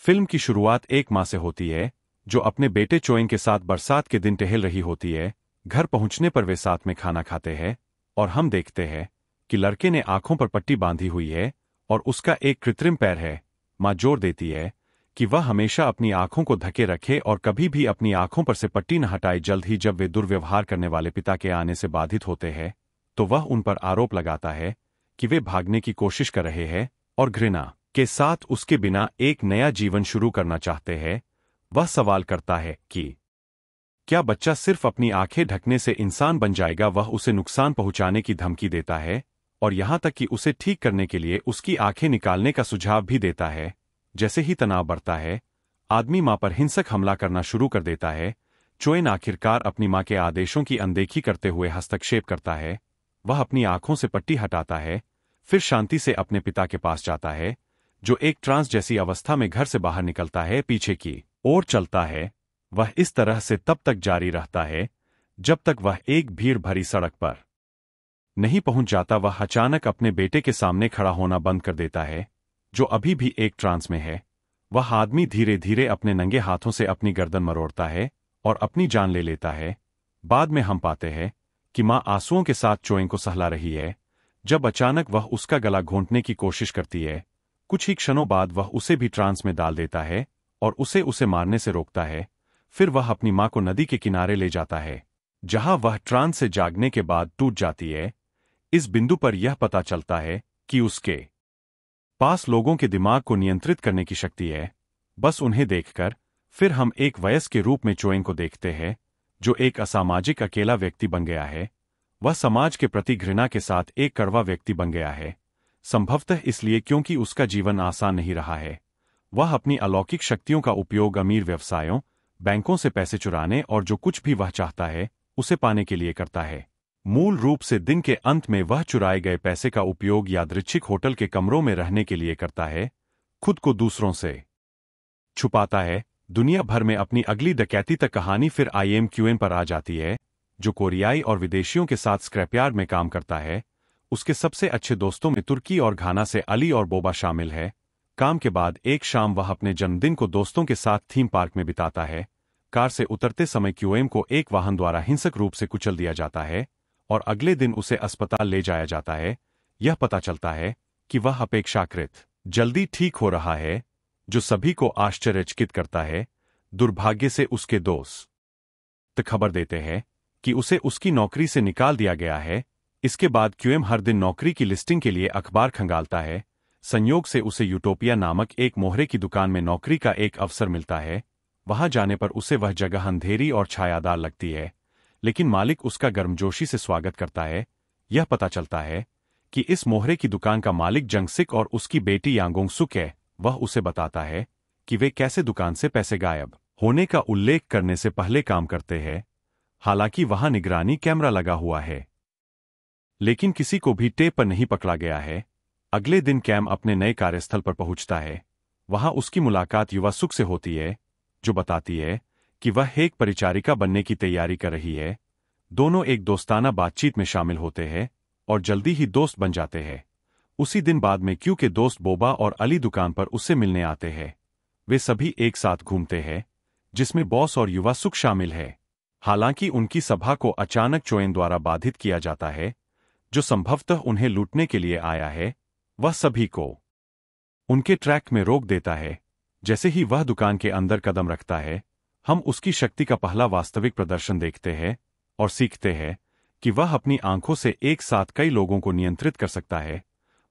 Film की शुरुआत एक माँ से होती है जो अपने बेटे चोएंग के साथ बरसात के दिन टहल रही होती है। घर पहुंचने पर वे साथ में खाना खाते हैं और हम देखते हैं कि लड़के ने आंखों पर पट्टी बांधी हुई है और उसका एक कृत्रिम पैर है। माँ जोर देती है कि वह हमेशा अपनी आंखों को ढके रखे और कभी भी अपनी आंखों पर से पट्टी न हटाए। जल्द ही जब वे दुर्व्यवहार करने वाले पिता के आने से बाधित होते हैं तो वह उन पर आरोप लगाता है कि वे भागने की कोशिश कर रहे हैं और घृणा के साथ उसके बिना एक नया जीवन शुरू करना चाहते हैं। वह सवाल करता है कि क्या बच्चा सिर्फ अपनी आंखें ढकने से इंसान बन जाएगा। वह उसे नुकसान पहुंचाने की धमकी देता है और यहां तक कि उसे ठीक करने के लिए उसकी आंखें निकालने का सुझाव भी देता है। जैसे ही तनाव बढ़ता है, आदमी मां पर हिंसक हमला करना शुरू कर देता है। चोएन आखिरकार अपनी मां के आदेशों की अनदेखी करते हुए हस्तक्षेप करता है। वह अपनी आंखों से पट्टी हटाता है, फिर शांति से अपने पिता के पास जाता है जो एक ट्रांस जैसी अवस्था में घर से बाहर निकलता है, पीछे की ओर चलता है। वह इस तरह से तब तक जारी रहता है जब तक वह एक भीड़ भरी सड़क पर नहीं पहुंच जाता। वह अचानक अपने बेटे के सामने खड़ा होना बंद कर देता है जो अभी भी एक ट्रांस में है। वह आदमी धीरे धीरे अपने नंगे हाथों से अपनी गर्दन मरोड़ता है और अपनी जान ले लेता है। बाद में हम पाते हैं कि मां आंसुओं के साथ चोएं को सहला रही है जब अचानक वह उसका गला घोंटने की कोशिश करती है। कुछ ही क्षणों बाद वह उसे भी ट्रांस में डाल देता है और उसे मारने से रोकता है। फिर वह अपनी मां को नदी के किनारे ले जाता है जहां वह ट्रांस से जागने के बाद टूट जाती है। इस बिंदु पर यह पता चलता है कि उसके पास लोगों के दिमाग को नियंत्रित करने की शक्ति है, बस उन्हें देखकर। फिर हम एक वयस्क के रूप में चोएं को देखते हैं जो एक असामाजिक अकेला व्यक्ति बन गया है। वह समाज के प्रति घृणा के साथ एक कड़वा व्यक्ति बन गया है, संभवतः इसलिए क्योंकि उसका जीवन आसान नहीं रहा है। वह अपनी अलौकिक शक्तियों का उपयोग अमीर व्यवसायों, बैंकों से पैसे चुराने और जो कुछ भी वह चाहता है उसे पाने के लिए करता है। मूल रूप से दिन के अंत में वह चुराए गए पैसे का उपयोग यादृच्छिक होटल के कमरों में रहने के लिए करता है, खुद को दूसरों से छुपाता है। दुनिया भर में अपनी अगली डकैती तक कहानी फिर IMQN पर आ जाती है जो कोरियाई और विदेशियों के साथ स्क्रैपयार्ड में काम करता है। उसके सबसे अच्छे दोस्तों में तुर्की और घाना से अली और बोबा शामिल है। काम के बाद एक शाम वह अपने जन्मदिन को दोस्तों के साथ थीम पार्क में बिताता है। कार से उतरते समय क्यूएम को एक वाहन द्वारा हिंसक रूप से कुचल दिया जाता है और अगले दिन उसे अस्पताल ले जाया जाता है। यह पता चलता है कि वह अपेक्षाकृत जल्दी ठीक हो रहा है, जो सभी को आश्चर्यचकित करता है। दुर्भाग्य से उसके दोस्त खबर देते हैं कि उसे उसकी नौकरी से निकाल दिया गया है। इसके बाद क्यूएम हर दिन नौकरी की लिस्टिंग के लिए अखबार खंगालता है। संयोग से उसे यूटोपिया नामक एक मोहरे की दुकान में नौकरी का एक अवसर मिलता है। वहां जाने पर उसे वह जगह अंधेरी और छायादार लगती है, लेकिन मालिक उसका गर्मजोशी से स्वागत करता है। यह पता चलता है कि इस मोहरे की दुकान का मालिक जंगसिक और उसकी बेटी यांगोंग सुक है। वह उसे बताता है कि वे कैसे दुकान से पैसे गायब होने का उल्लेख करने से पहले काम करते हैं। हालांकि वहां निगरानी कैमरा लगा हुआ है, लेकिन किसी को भी टेप पर नहीं पकड़ा गया है। अगले दिन कैम अपने नए कार्यस्थल पर पहुंचता है। वहां उसकी मुलाकात युवा सुक से होती है जो बताती है कि वह एक परिचारिका बनने की तैयारी कर रही है। दोनों एक दोस्ताना बातचीत में शामिल होते हैं और जल्दी ही दोस्त बन जाते हैं। उसी दिन बाद में क्यू के दोस्त बोबा और अली दुकान पर उससे मिलने आते हैं। वे सभी एक साथ घूमते हैं, जिसमें बॉस और युवा सुक शामिल है। हालांकि उनकी सभा को अचानक चोएन द्वारा बाधित किया जाता है, जो संभवतः उन्हें लूटने के लिए आया है। वह सभी को उनके ट्रैक में रोक देता है। जैसे ही वह दुकान के अंदर कदम रखता है, हम उसकी शक्ति का पहला वास्तविक प्रदर्शन देखते हैं और सीखते हैं कि वह अपनी आंखों से एक साथ कई लोगों को नियंत्रित कर सकता है।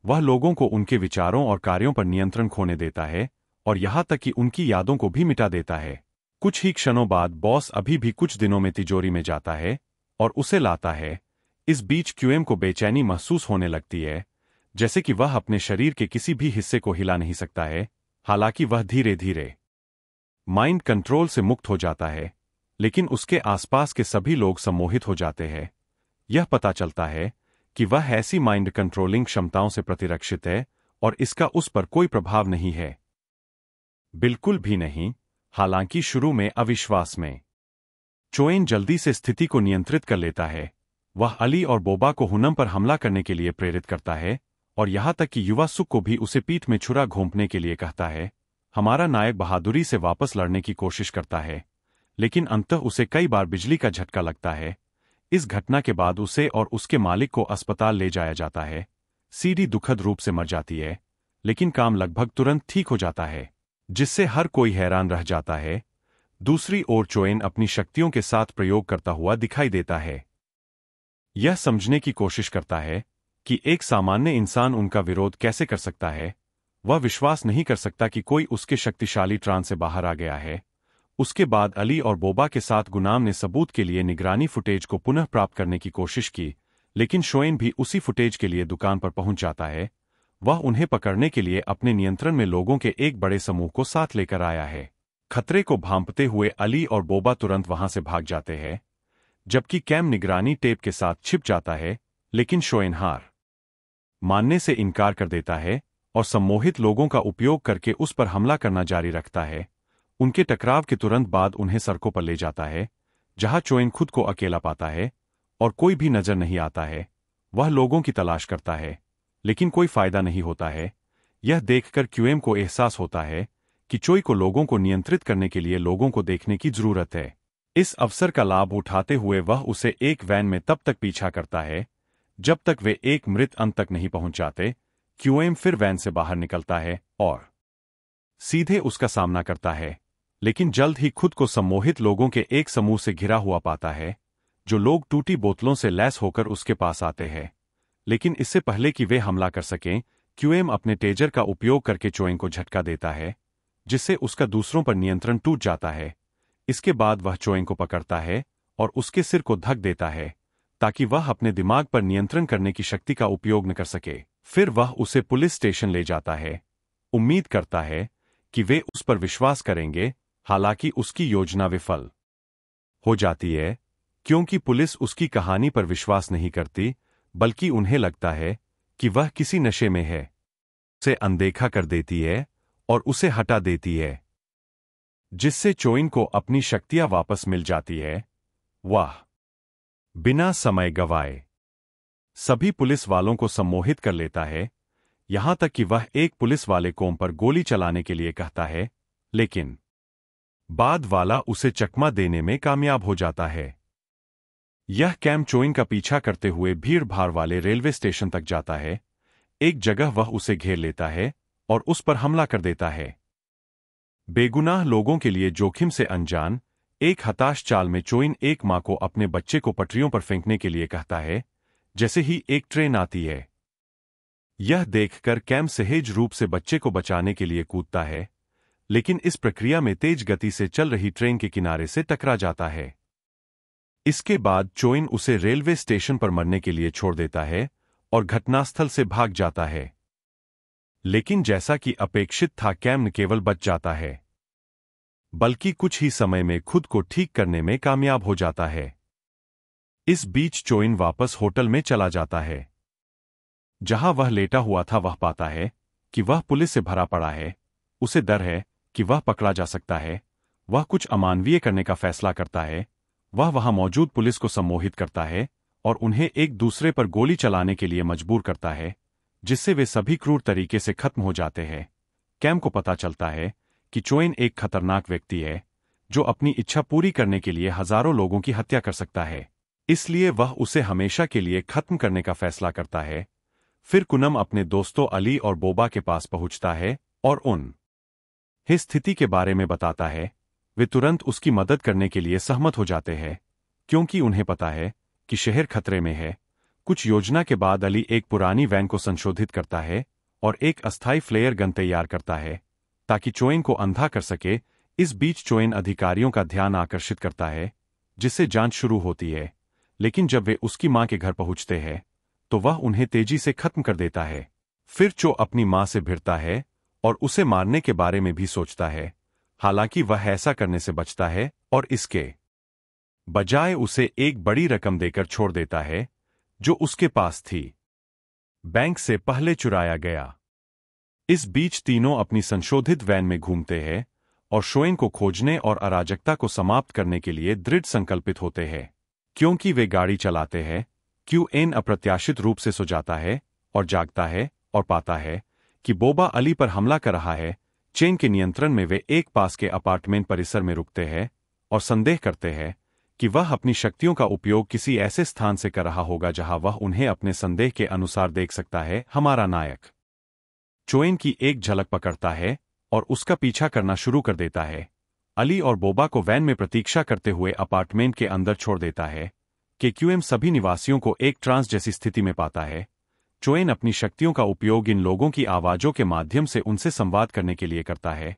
वह लोगों को उनके विचारों और कार्यों पर नियंत्रण खोने देता है और यहां तक कि उनकी यादों को भी मिटा देता है। कुछ ही क्षणों बाद बॉस अभी भी कुछ दिनों में तिजोरी में जाता है और उसे लाता है। इस बीच क्यूएम को बेचैनी महसूस होने लगती है, जैसे कि वह अपने शरीर के किसी भी हिस्से को हिला नहीं सकता है। हालांकि वह धीरे धीरे माइंड कंट्रोल से मुक्त हो जाता है, लेकिन उसके आसपास के सभी लोग सम्मोहित हो जाते हैं। यह पता चलता है कि वह ऐसी माइंड कंट्रोलिंग क्षमताओं से प्रतिरक्षित है और इसका उस पर कोई प्रभाव नहीं है, बिल्कुल भी नहीं। हालांकि शुरू में अविश्वास में चोएन जल्दी से स्थिति को नियंत्रित कर लेता है। वह अली और बोबा को हुनम पर हमला करने के लिए प्रेरित करता है और यहां तक कि युवा सुक को भी उसे पीठ में छुरा घोंपने के लिए कहता है। हमारा नायक बहादुरी से वापस लड़ने की कोशिश करता है, लेकिन अंततः उसे कई बार बिजली का झटका लगता है। इस घटना के बाद उसे और उसके मालिक को अस्पताल ले जाया जाता है। सीडी दुखद रूप से मर जाती है, लेकिन काम लगभग तुरंत ठीक हो जाता है, जिससे हर कोई हैरान रह जाता है। दूसरी ओर चोएन अपनी शक्तियों के साथ प्रयोग करता हुआ दिखाई देता है। यह समझने की कोशिश करता है कि एक सामान्य इंसान उनका विरोध कैसे कर सकता है। वह विश्वास नहीं कर सकता कि कोई उसके शक्तिशाली ट्रांस से बाहर आ गया है। उसके बाद अली और बोबा के साथ गुनाम ने सबूत के लिए निगरानी फुटेज को पुनः प्राप्त करने की कोशिश की, लेकिन शोएन भी उसी फुटेज के लिए दुकान पर पहुंच जाता है। वह उन्हें पकड़ने के लिए अपने नियंत्रण में लोगों के एक बड़े समूह को साथ लेकर आया है। खतरे को भांपते हुए अली और बोबा तुरंत वहां से भाग जाते हैं, जबकि कैम निगरानी टेप के साथ छिप जाता है, लेकिन शोएन हार मानने से इनकार कर देता है और सम्मोहित लोगों का उपयोग करके उस पर हमला करना जारी रखता है। उनके टकराव के तुरंत बाद उन्हें सड़कों पर ले जाता है, जहां चोएन खुद को अकेला पाता है और कोई भी नजर नहीं आता है। वह लोगों की तलाश करता है, लेकिन कोई फायदा नहीं होता है। यह देखकर क्यूएम को एहसास होता है कि चोई को लोगों को नियंत्रित करने के लिए लोगों को देखने की जरूरत है। इस अवसर का लाभ उठाते हुए वह उसे एक वैन में तब तक पीछा करता है जब तक वे एक मृत अंत तक नहीं पहुंच जाते। क्यूएम फिर वैन से बाहर निकलता है और सीधे उसका सामना करता है, लेकिन जल्द ही खुद को सम्मोहित लोगों के एक समूह से घिरा हुआ पाता है, जो लोग टूटी बोतलों से लैस होकर उसके पास आते हैं। लेकिन इससे पहले कि वे हमला कर सकें, क्यूएम अपने टेजर का उपयोग करके चोएन को झटका देता है, जिससे उसका दूसरों पर नियंत्रण टूट जाता है। इसके बाद वह चोएन को पकड़ता है और उसके सिर को धक देता है, ताकि वह अपने दिमाग पर नियंत्रण करने की शक्ति का उपयोग न कर सके। फिर वह उसे पुलिस स्टेशन ले जाता है, उम्मीद करता है कि वे उस पर विश्वास करेंगे। हालांकि उसकी योजना विफल हो जाती है, क्योंकि पुलिस उसकी कहानी पर विश्वास नहीं करती, बल्कि उन्हें लगता है कि वह किसी नशे में है। उसे अनदेखा कर देती है और उसे हटा देती है, जिससे चोइन को अपनी शक्तियां वापस मिल जाती है। वह बिना समय गवाए सभी पुलिस वालों को सम्मोहित कर लेता है, यहां तक कि वह एक पुलिस वाले कोम पर गोली चलाने के लिए कहता है, लेकिन बाद वाला उसे चकमा देने में कामयाब हो जाता है। यह कैम चोइन का पीछा करते हुए भीड़ भाड़ वाले रेलवे स्टेशन तक जाता है। एक जगह वह उसे घेर लेता है और उस पर हमला कर देता है। बेगुनाह लोगों के लिए जोखिम से अनजान एक हताश चाल में चोइन एक मां को अपने बच्चे को पटरियों पर फेंकने के लिए कहता है, जैसे ही एक ट्रेन आती है। यह देखकर कैम सहज रूप से बच्चे को बचाने के लिए कूदता है, लेकिन इस प्रक्रिया में तेज गति से चल रही ट्रेन के किनारे से टकरा जाता है। इसके बाद चोइन उसे रेलवे स्टेशन पर मरने के लिए छोड़ देता है और घटनास्थल से भाग जाता है। लेकिन जैसा कि अपेक्षित था, कैम न केवल बच जाता है, बल्कि कुछ ही समय में खुद को ठीक करने में कामयाब हो जाता है। इस बीच चोइन वापस होटल में चला जाता है। जहां वह लेटा हुआ था, वह पाता है कि वह पुलिस से भरा पड़ा है। उसे डर है कि वह पकड़ा जा सकता है। वह कुछ अमानवीय करने का फैसला करता है। वह वहां मौजूद पुलिस को सम्मोहित करता है और उन्हें एक दूसरे पर गोली चलाने के लिए मजबूर करता है, जिससे वे सभी क्रूर तरीके से खत्म हो जाते हैं। कैम को पता चलता है कि चोइन एक खतरनाक व्यक्ति है, जो अपनी इच्छा पूरी करने के लिए हजारों लोगों की हत्या कर सकता है। इसलिए वह उसे हमेशा के लिए खत्म करने का फैसला करता है। फिर कुनम अपने दोस्तों अली और बोबा के पास पहुंचता है और उन्हें स्थिति के बारे में बताता है। वे तुरंत उसकी मदद करने के लिए सहमत हो जाते हैं, क्योंकि उन्हें पता है कि शहर खतरे में है। कुछ योजना के बाद अली एक पुरानी वैन को संशोधित करता है और एक अस्थायी फ्लेयर गन तैयार करता है, ताकि चोइन को अंधा कर सके। इस बीच चोइन अधिकारियों का ध्यान आकर्षित करता है, जिससे जांच शुरू होती है। लेकिन जब वे उसकी मां के घर पहुंचते हैं, तो वह उन्हें तेजी से खत्म कर देता है। फिर चो अपनी मां से भिड़ता है और उसे मारने के बारे में भी सोचता है। हालांकि वह ऐसा करने से बचता है और इसके बजाय उसे एक बड़ी रकम देकर छोड़ देता है, जो उसके पास थी, बैंक से पहले चुराया गया। इस बीच तीनों अपनी संशोधित वैन में घूमते हैं और शोएन को खोजने और अराजकता को समाप्त करने के लिए दृढ़ संकल्पित होते हैं। क्योंकि वे गाड़ी चलाते हैं, क्यूएन अप्रत्याशित रूप से सो जाता है और जागता है और पाता है कि बोबा अली पर हमला कर रहा है। चेन के नियंत्रण में वे एक पास के अपार्टमेंट परिसर में रुकते हैं और संदेह करते हैं कि वह अपनी शक्तियों का उपयोग किसी ऐसे स्थान से कर रहा होगा जहां वह उन्हें अपने संदेह के अनुसार देख सकता है। हमारा नायक चोएन की एक झलक पकड़ता है और उसका पीछा करना शुरू कर देता है। अली और बोबा को वैन में प्रतीक्षा करते हुए अपार्टमेंट के अंदर छोड़ देता है कि क्यूएम सभी निवासियों को एक ट्रांस जैसी स्थिति में पाता है। चोएन अपनी शक्तियों का उपयोग इन लोगों की आवाजों के माध्यम से उनसे संवाद करने के लिए करता है।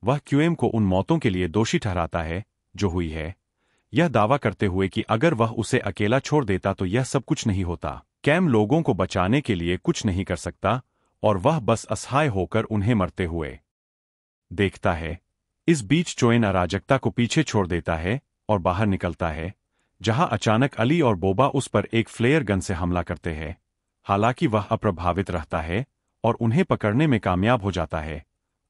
वह क्यूएम को उन मौतों के लिए दोषी ठहराता है जो हुई है, यह दावा करते हुए कि अगर वह उसे अकेला छोड़ देता तो यह सब कुछ नहीं होता। कैम लोगों को बचाने के लिए कुछ नहीं कर सकता और वह बस असहाय होकर उन्हें मरते हुए देखता है। इस बीच चोएन अराजकता को पीछे छोड़ देता है और बाहर निकलता है, जहां अचानक अली और बोबा उस पर एक फ्लेयर गन से हमला करते हैं। हालांकि वह अप्रभावित रहता है और उन्हें पकड़ने में कामयाब हो जाता है।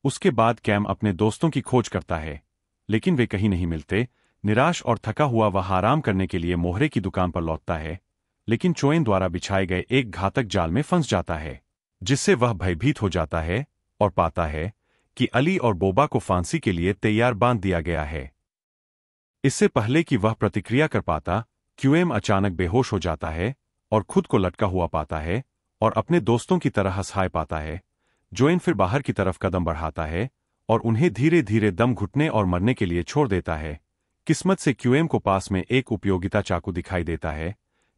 उसके बाद कैम अपने दोस्तों की खोज करता है, लेकिन वे कहीं नहीं मिलते। निराश और थका हुआ वह आराम करने के लिए मोहरे की दुकान पर लौटता है, लेकिन चोएन द्वारा बिछाए गए एक घातक जाल में फंस जाता है, जिससे वह भयभीत हो जाता है और पाता है कि अली और बोबा को फांसी के लिए तैयार बांध दिया गया है। इससे पहले कि वह प्रतिक्रिया कर पाता, क्यूएम अचानक बेहोश हो जाता है और खुद को लटका हुआ पाता है और अपने दोस्तों की तरह असहाय पाता है। चोएन फिर बाहर की तरफ कदम बढ़ाता है और उन्हें धीरे धीरे दम घुटने और मरने के लिए छोड़ देता है। किस्मत से क्यूएम को पास में एक उपयोगिता चाकू दिखाई देता है,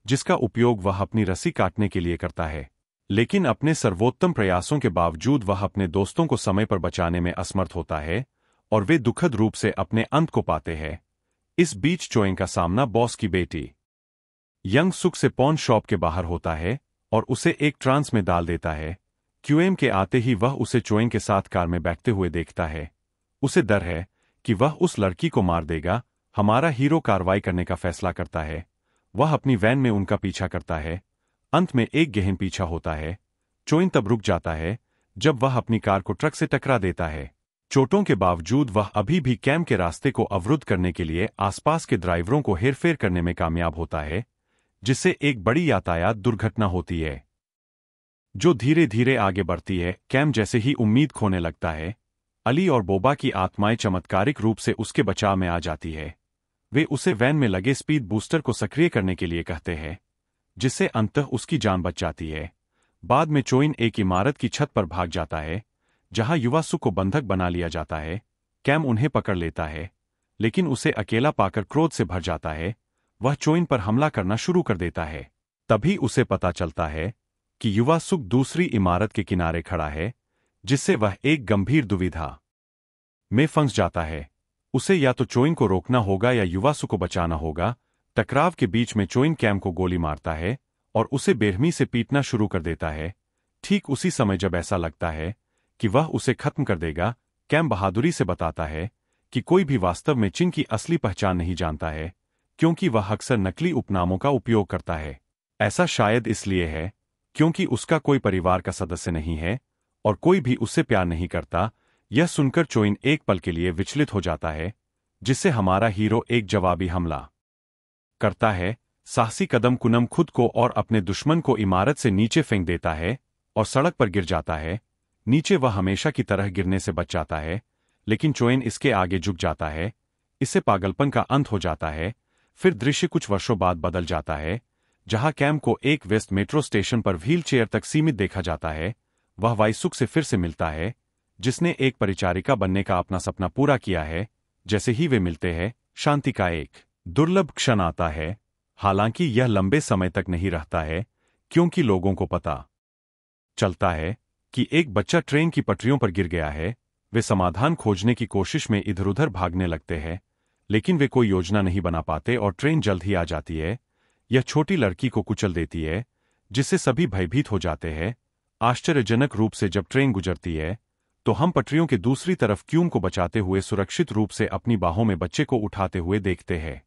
जिसका उपयोग वह अपनी रस्सी काटने के लिए करता है। लेकिन अपने सर्वोत्तम प्रयासों के बावजूद वह अपने दोस्तों को समय पर बचाने में असमर्थ होता है और वे दुखद रूप से अपने अंत को पाते हैं। इस बीच चोएन का सामना बॉस की बेटी यंग सुक से पॉन शॉप के बाहर होता है और उसे एक ट्रांस में डाल देता है। क्यूएम के आते ही वह उसे चोएन के साथ कार में बैठते हुए देखता है। उसे डर है कि वह उस लड़की को मार देगा। हमारा हीरो कार्रवाई करने का फैसला करता है। वह अपनी वैन में उनका पीछा करता है। अंत में एक गहन पीछा होता है। चोएन तब रुक जाता है जब वह अपनी कार को ट्रक से टकरा देता है। चोटों के बावजूद वह अभी भी कैम के रास्ते को अवरुद्ध करने के लिए आसपास के ड्राइवरों को हेरफेर करने में कामयाब होता है, जिससे एक बड़ी यातायात दुर्घटना होती है जो धीरे धीरे आगे बढ़ती है। कैम जैसे ही उम्मीद खोने लगता है, अली और बोबा की आत्माएं चमत्कारिक रूप से उसके बचाव में आ जाती है। वे उसे वैन में लगे स्पीड बूस्टर को सक्रिय करने के लिए कहते हैं, जिससे अंततः उसकी जान बच जाती है। बाद में चोएन एक इमारत की छत पर भाग जाता है, जहां युवा सुक को बंधक बना लिया जाता है। कैम उन्हें पकड़ लेता है, लेकिन उसे अकेला पाकर क्रोध से भर जाता है। वह चोएन पर हमला करना शुरू कर देता है। तभी उसे पता चलता है कि युवा सुक दूसरी इमारत के किनारे खड़ा है, जिससे वह एक गंभीर दुविधा में फंस जाता है। उसे या तो चोएन को रोकना होगा या युवा सुक को बचाना होगा। टकराव के बीच में चोएन कैम को गोली मारता है और उसे बेरहमी से पीटना शुरू कर देता है। ठीक उसी समय जब ऐसा लगता है कि वह उसे खत्म कर देगा, कैम बहादुरी से बताता है कि कोई भी वास्तव में चिन की असली पहचान नहीं जानता है, क्योंकि वह अक्सर नकली उपनामों का उपयोग करता है। ऐसा शायद इसलिए है क्योंकि उसका कोई परिवार का सदस्य नहीं है और कोई भी उससे प्यार नहीं करता। यह सुनकर चोएन एक पल के लिए विचलित हो जाता है, जिससे हमारा हीरो एक जवाबी हमला करता है। साहसी कदम कुनम खुद को और अपने दुश्मन को इमारत से नीचे फेंक देता है और सड़क पर गिर जाता है। नीचे वह हमेशा की तरह गिरने से बच जाता है, लेकिन चोएन इसके आगे झुक जाता है। इससे पागलपन का अंत हो जाता है। फिर दृश्य कुछ वर्षों बाद बदल जाता है, जहां कैम को एक वेस्ट मेट्रो स्टेशन पर व्हील चेयर तक सीमित देखा जाता है। वह वाइसुक से फिर से मिलता है, जिसने एक परिचारिका बनने का अपना सपना पूरा किया है। जैसे ही वे मिलते हैं, शांति का एक दुर्लभ क्षण आता है। हालांकि यह लंबे समय तक नहीं रहता है, क्योंकि लोगों को पता चलता है कि एक बच्चा ट्रेन की पटरियों पर गिर गया है। वे समाधान खोजने की कोशिश में इधर-उधर भागने लगते हैं, लेकिन वे कोई योजना नहीं बना पाते और ट्रेन जल्द ही आ जाती है। यह छोटी लड़की को कुचल देती है, जिससे सभी भयभीत हो जाते हैं। आश्चर्यजनक रूप से जब ट्रेन गुजरती है, तो हम पटरियों के दूसरी तरफ क्यूम को बचाते हुए सुरक्षित रूप से अपनी बाहों में बच्चे को उठाते हुए देखते हैं।